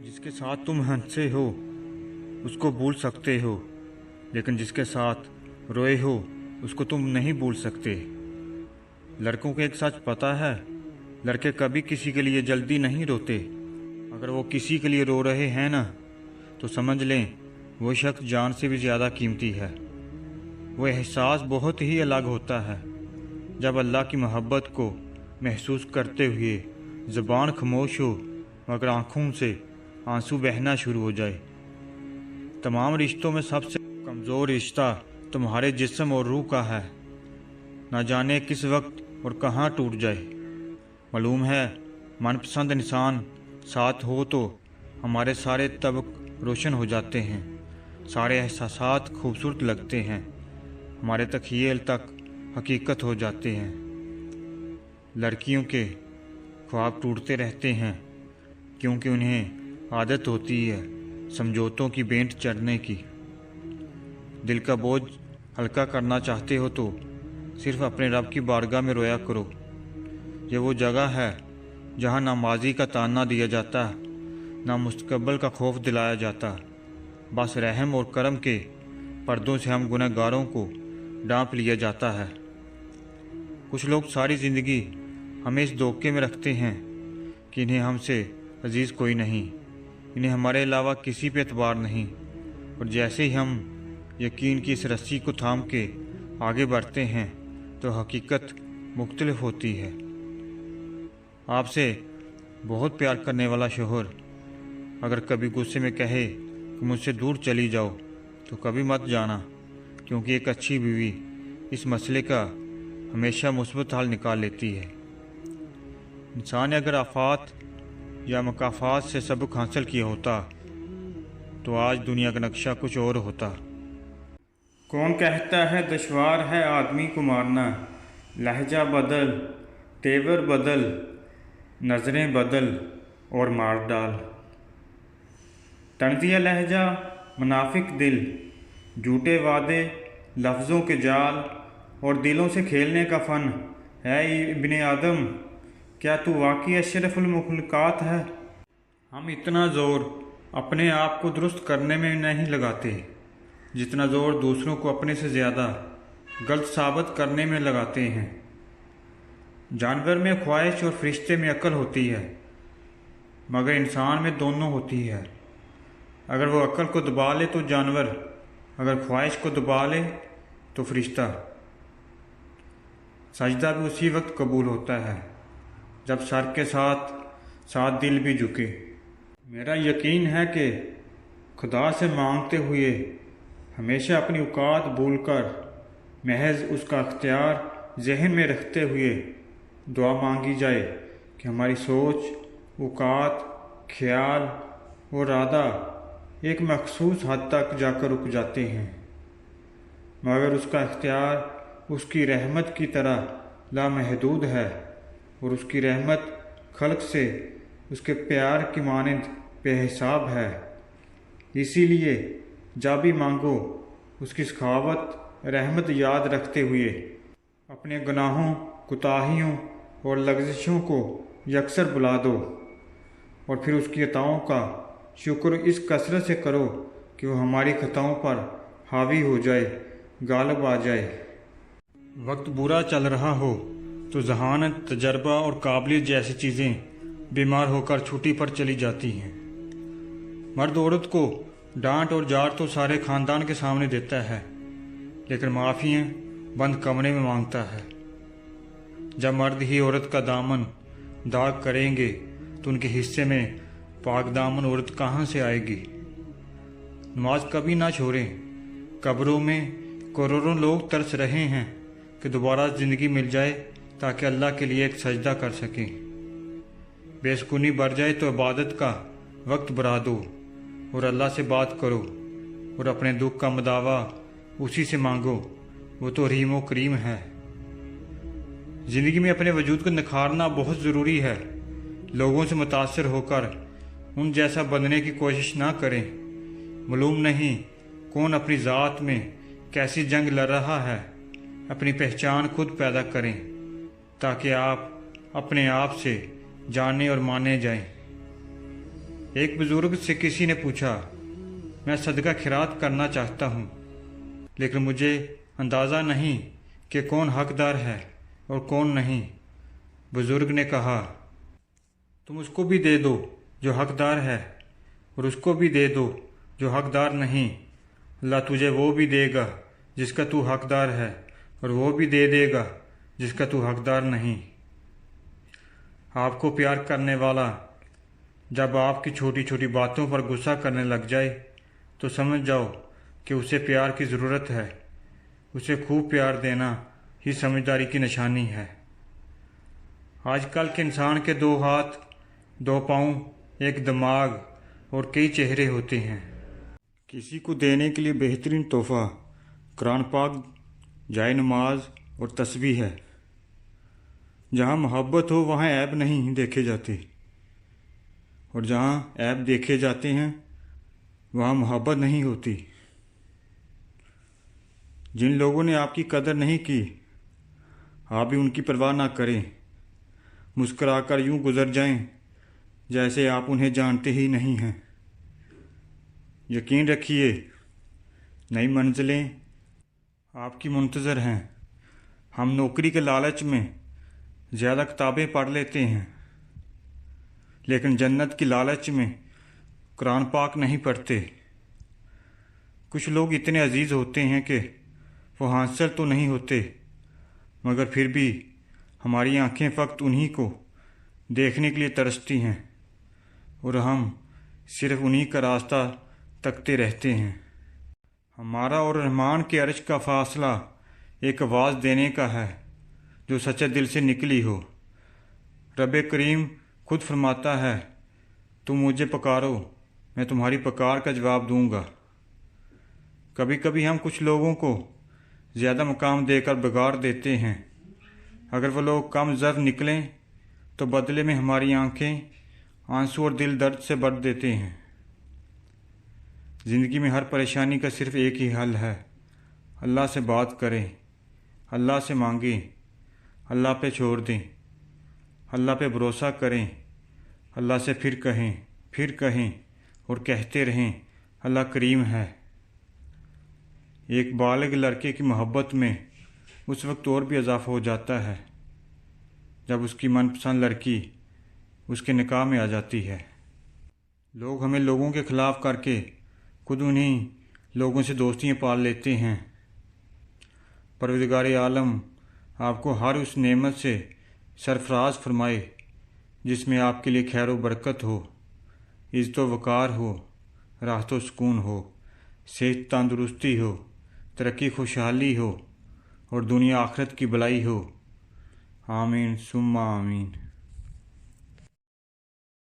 जिसके साथ तुम हंसे हो उसको भूल सकते हो, लेकिन जिसके साथ रोए हो उसको तुम नहीं भूल सकते। लड़कों को एक सच पता है, लड़के कभी किसी के लिए जल्दी नहीं रोते। अगर वो किसी के लिए रो रहे हैं ना, तो समझ लें वो शख्स जान से भी ज़्यादा कीमती है। वो एहसास बहुत ही अलग होता है जब अल्लाह की मोहब्बत को महसूस करते हुए ज़बान खामोश हो मगर आँखों से आंसू बहना शुरू हो जाए। तमाम रिश्तों में सबसे कमज़ोर रिश्ता तुम्हारे जिस्म और रूह का है। ना जाने किस वक्त और कहाँ टूट जाए। मालूम है, मनपसंद इंसान साथ हो तो हमारे सारे तबक रोशन हो जाते हैं, सारे एहसासात खूबसूरत लगते हैं, हमारे तख़य्युल तक हकीकत हो जाते हैं। लड़कियों के ख्वाब टूटते रहते हैं क्योंकि उन्हें आदत होती है समझौतों की भेंट चढ़ने की। दिल का बोझ हल्का करना चाहते हो तो सिर्फ अपने रब की बारगाह में रोया करो। ये वो जगह है जहाँ ना माजी का ताना दिया जाता, ना मुस्तकबिल का खौफ दिलाया जाता। बस रहम और करम के पर्दों से हम गुनहगारों को ढांप लिया जाता है। कुछ लोग सारी ज़िंदगी हमें इस धोखे में रखते हैं कि इन्हें हमसे अजीज़ कोई नहीं, इन्हें हमारे अलावा किसी पे एतबार नहीं। और जैसे ही हम यकीन की इस रस्सी को थाम के आगे बढ़ते हैं तो हकीकत मुख्तलिफ होती है। आपसे बहुत प्यार करने वाला शोहर अगर कभी गुस्से में कहे कि मुझसे दूर चली जाओ, तो कभी मत जाना, क्योंकि एक अच्छी बीवी इस मसले का हमेशा मुस्बत हल निकाल लेती है। इंसान ने अगर आफात या मकाफात से सबक हासिल किया होता तो आज दुनिया का नक्शा कुछ और होता। कौन कहता है दुश्वार है आदमी को मारना, लहजा बदल, तेवर बदल, नज़रें बदल और मार डाल। तंज़िया लहजा, मुनाफिक दिल, झूठे वादे, लफ्ज़ों के जाल और दिलों से खेलने का फ़न है इब्ने आदम। क्या तू वाकई अशरफुल मखलूक़ात है? हम इतना ज़ोर अपने आप को दुरुस्त करने में नहीं लगाते जितना ज़ोर दूसरों को अपने से ज़्यादा गलत साबित करने में लगाते हैं। जानवर में ख्वाहिश और फरिश्ते में अक्ल होती है, मगर इंसान में दोनों होती है। अगर वो अक्ल को दबा ले तो जानवर, अगर ख्वाहिश को दबा ले तो फरिश्ता। सजदा भी उसी वक्त कबूल होता है जब सर के साथ साथ दिल भी झुके। मेरा यकीन है कि खुदा से मांगते हुए हमेशा अपनी औकात भूलकर महज उसका अख्तियार जहन में रखते हुए दुआ मांगी जाए कि हमारी सोच, औकात, ख्याल और इरादा एक मखसूस हद तक जाकर रुक जाते हैं, मगर उसका अख्तियार उसकी रहमत की तरह लामहदूद है और उसकी रहमत खल्क से उसके प्यार की मानंद बेहिसाब है। इसीलिए जब भी मांगो उसकी सखावत रहमत याद रखते हुए अपने गुनाहों, कोताहियों और लग़ज़िशों को यकसर बुला दो और फिर उसकी अताओं का शुक्र इस कसरत से करो कि वो हमारी खताओं पर हावी हो जाए, गालिब आ जाए। वक्त बुरा चल रहा हो तो ज़हानत, तजर्बा और काबिलियत जैसी चीज़ें बीमार होकर छुट्टी पर चली जाती हैं। मर्द औरत को डांट और जार तो सारे ख़ानदान के सामने देता है, लेकिन माफ़ियाँ बंद कमरे में मांगता है। जब मर्द ही औरत का दामन दाग करेंगे तो उनके हिस्से में पाक दामन औरत कहाँ से आएगी। नमाज कभी ना छोड़ें। कब्रों में करोड़ों लोग तरस रहे हैं कि दोबारा ज़िंदगी मिल जाए ताकि अल्लाह के लिए एक सजदा कर सकें। बेसुकूनी बढ़ जाए तो इबादत का वक्त बढ़ा दो और अल्लाह से बात करो और अपने दुख का मदावा उसी से मांगो, वो तो रहीम व करीम है। ज़िंदगी में अपने वजूद को निखारना बहुत ज़रूरी है। लोगों से मुतासर होकर उन जैसा बनने की कोशिश ना करें। मालूम नहीं कौन अपनी ज़ात में कैसी जंग लड़ रहा है। अपनी पहचान खुद पैदा करें ताकि आप अपने आप से जाने और माने जाएं। ایک بزرگ سے کسی نے پوچھا، میں صدقہ خیرات کرنا چاہتا ہوں لیکن مجھے اندازہ نہیں کہ کون حقدار ہے اور کون نہیں۔ بزرگ نے کہا، تم اس کو بھی دے دو جو حقدار ہے اور اس کو بھی دے دو جو حقدار نہیں، اللہ تجھے وہ بھی دے گا جس کا تو حقدار ہے اور وہ بھی دے دے گا جس کا تو حقدار نہیں۔ آپ کو پیار کرنے والا جب آپ کی چھوٹی چھوٹی باتوں پر غصہ کرنے لگ جائے تو سمجھ جاؤ کہ اسے پیار کی ضرورت ہے۔ اسے خوب پیار دینا ہی سمجھداری کی نشانی ہے۔ آج کل کے انسان کے 2 ہاتھ، 2 پاؤں، ایک دماغ اور کئی چہرے ہوتے ہیں۔ کسی کو دینے کے لیے بہترین تحفہ قرآن پاک، جائے نماز اور تسبیح ہے۔ جہاں محبت ہو وہاں عیب نہیں دیکھے جاتے، اور جہاں عیب دیکھے جاتے ہیں وہاں محبت نہیں ہوتی۔ جن لوگوں نے آپ کی قدر نہیں کی، آپ بھی ان کی پرواہ نہ کریں، مسکرا کر یوں گزر جائیں جیسے آپ انہیں جانتے ہی نہیں ہیں۔ یقین رکھیے، نئی منزلیں آپ کی منتظر ہیں۔ ہم نوکری کے لالچ میں زیادہ کتابیں پڑھ لیتے ہیں لیکن جنت کی لالچ میں قرآن پاک نہیں پڑھتے۔ کچھ لوگ اتنے عزیز ہوتے ہیں کہ وہ حاصل تو نہیں ہوتے مگر پھر بھی ہماری آنکھیں فقط انہی کو دیکھنے کے لیے ترستی ہیں اور ہم صرف انہی کا راستہ تکتے رہتے ہیں۔ ہمارا اور رحمان کے عرش کا فاصلہ ایک آواز دینے کا ہے جو سچے دل سے نکلی ہو۔ رب کریم خود فرماتا ہے، تم مجھے پکارو، میں تمہاری پکار کا جواب دوں گا۔ کبھی کبھی ہم کچھ لوگوں کو زیادہ مقام دے کر بگاڑ دیتے ہیں۔ اگر وہ لوگ کم ظرف نکلیں تو بدلے میں ہماری آنکھیں آنسو اور دل درد سے بھر دیتے ہیں۔ زندگی میں ہر پریشانی کا صرف ایک ہی حل ہے، اللہ سے بات کریں، اللہ سے مانگیں، اللہ پہ چھوڑ دیں، اللہ پہ بھروسہ کریں، اللہ سے پھر کہیں اور کہتے رہیں، اللہ کریم ہے۔ ایک بالغ لڑکے کی محبت میں اس وقت اور بھی اضافہ ہو جاتا ہے جب اس کی من پسند لڑکی اس کے نکاح میں آ جاتی ہے۔ لوگ ہمیں لوگوں کے خلاف کر کے خود انہیں لوگوں سے دوستیاں پال لیتے ہیں۔ پروردگار عالم آپ کو ہر اس نعمت سے سرفراز فرمائے جس میں آپ کے لیے خیر و برکت ہو، عزت و وقار ہو، راحت و سکون ہو، صحت تندرستی ہو، ترقی خوشحالی ہو اور دنیا آخرت کی بھلائی ہو۔ آمین ثم آمین۔